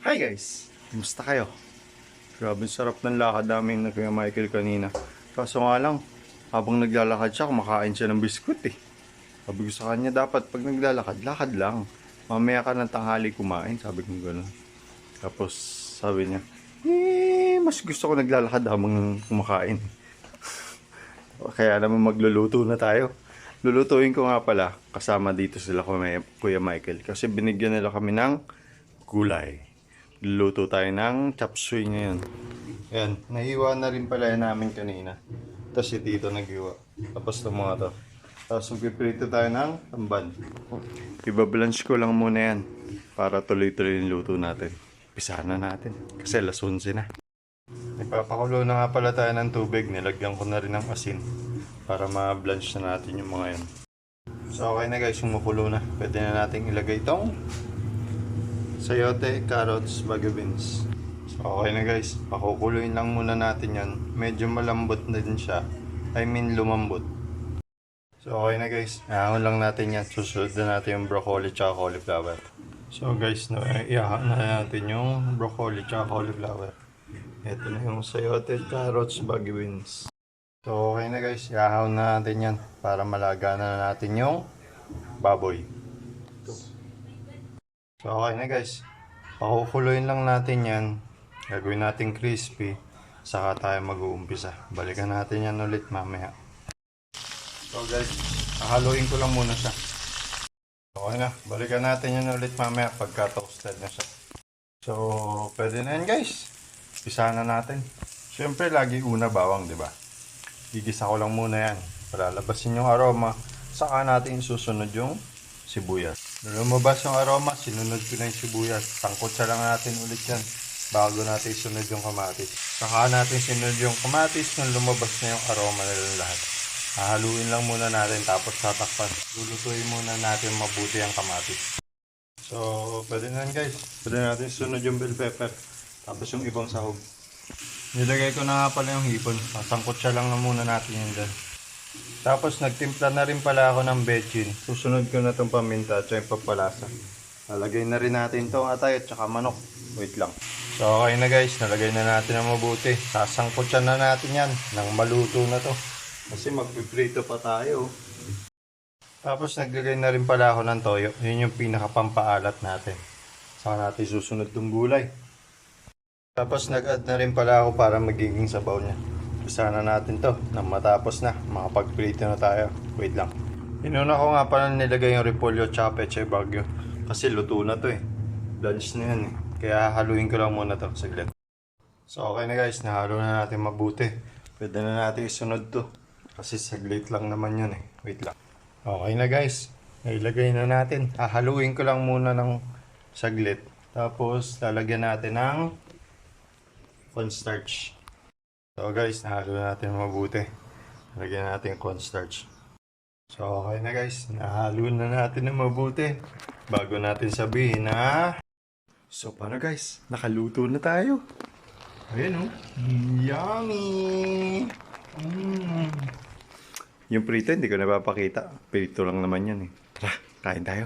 Hi guys! Kumusta kayo? Grabe sarap ng lakad namin na Kuya Michael kanina. Kaso nga lang, habang naglalakad siya, kumakain siya ng biskuit eh. Sabi ko sa kanya, dapat pag naglalakad, lakad lang. Mamaya ka ng tanghali kumain, sabi ko gano'n. Tapos sabi niya, mas gusto ko naglalakad habang kumakain. Kaya naman magluluto na tayo. Lulutuin ko nga pala, kasama dito sila Kuya Michael. Kasi binigyan nila kami ng gulay. Luluto tayo ng chop suey ngayon. Ayan, nahiwa na rin pala yan namin kanina. Tapos si Tito naghiwa. Tapos itong mga to. Tapos magpiprito tayo ng tamban. Ibabalance ko lang muna yan para tuloy-tuloy yung luto natin. Pisahan na natin kasi alas 11 na. Ipapakulo na nga pala tayo ng tubig. Nilagyan ko na rin ng asin para ma-blanch na natin yung mga yan. So okay na guys, yung makulo na. Pwede na natin ilagay itong sayote, carrots, bago beans. So okay na guys, pakukuluin lang muna natin yan. Medyo malambot na din siya. Lumambot. So okay na guys, ahon lang natin yan. Susunod na natin yung broccoli tsaka cauliflower. So guys, iahon na natin yung broccoli tsaka cauliflower. Ito na yung sayote, carrots, bago beans. So okay na guys, iahon na natin yan para malaga na natin yung baboy. So okay na guys, pakukuloyin lang natin yan, gagawin natin crispy, saka tayo mag-uumpisa. Balikan natin yan ulit mamaya. So guys, haluin ko lang muna siya. Okay na, balikan natin yan ulit mamaya pagka toasted na siya. So pwede na yan guys, umpisa na natin. Siyempre lagi una bawang, di ba? Gigisa ko lang muna yan, para labasin yung aroma, saka natin susunod yung sibuyas. Nung lumabas yung aroma, sinunod ko na yung sibuyas. Tangkotsa lang natin ulit yan bago natin sunod yung kamatis. Saka natin sunod yung kamatis nung lumabas na yung aroma nila lahat. Hahaluin lang muna natin tapos tatakpan. Lulutuin muna natin mabuti ang kamatis. So, pwede na yan guys. Pwede natin sunod yung bell pepper. Tapos yung ibang sahog. Nilagay ko na nga pala yung hipon. Tangkotsa lang na muna natin yun dyan. Tapos nagtimpla na rin pala ako ng bechin. Susunod ko na itong paminta at yung papalasa. Nalagay na rin natin itong atay at saka manok. Wait lang. So okay na guys, nalagay na natin ng mabuti. Sasangkotsan na natin yan nang maluto na to. Kasi magpiprito pa tayo. Tapos naglagay na rin pala ako ng toyo. Yun yung pinakapampaalat natin. Saka natin susunod itong gulay. Tapos nag-add na rin pala ako para magiging sabaw niya. Sana natin to nang matapos na, makapagprito na tayo. Wait lang. Inuna ko nga pala nilagay yung repolyo tsaka peche bagyo. Kasi luto na to eh. Blanch na yan eh. Kaya haluin ko lang muna to saglit. So okay na guys, nahalo na natin mabuti. Pwede na natin isunod to. Kasi saglit lang naman yun eh. Wait lang. Okay na guys. Nailagay na natin. Haluin ko lang muna ng saglit. Tapos lalagyan natin ng cornstarch. So guys, nahalo natin mabuti. Lagyan natin yung cornstarch. So okay na guys, nahalo na natin na mabuti. Bago natin sabihin na... So paano guys, nakaluto na tayo. Ayan oh, yummy! Yung prito hindi ko napapakita. Prito lang naman yan eh. Tara, kain tayo.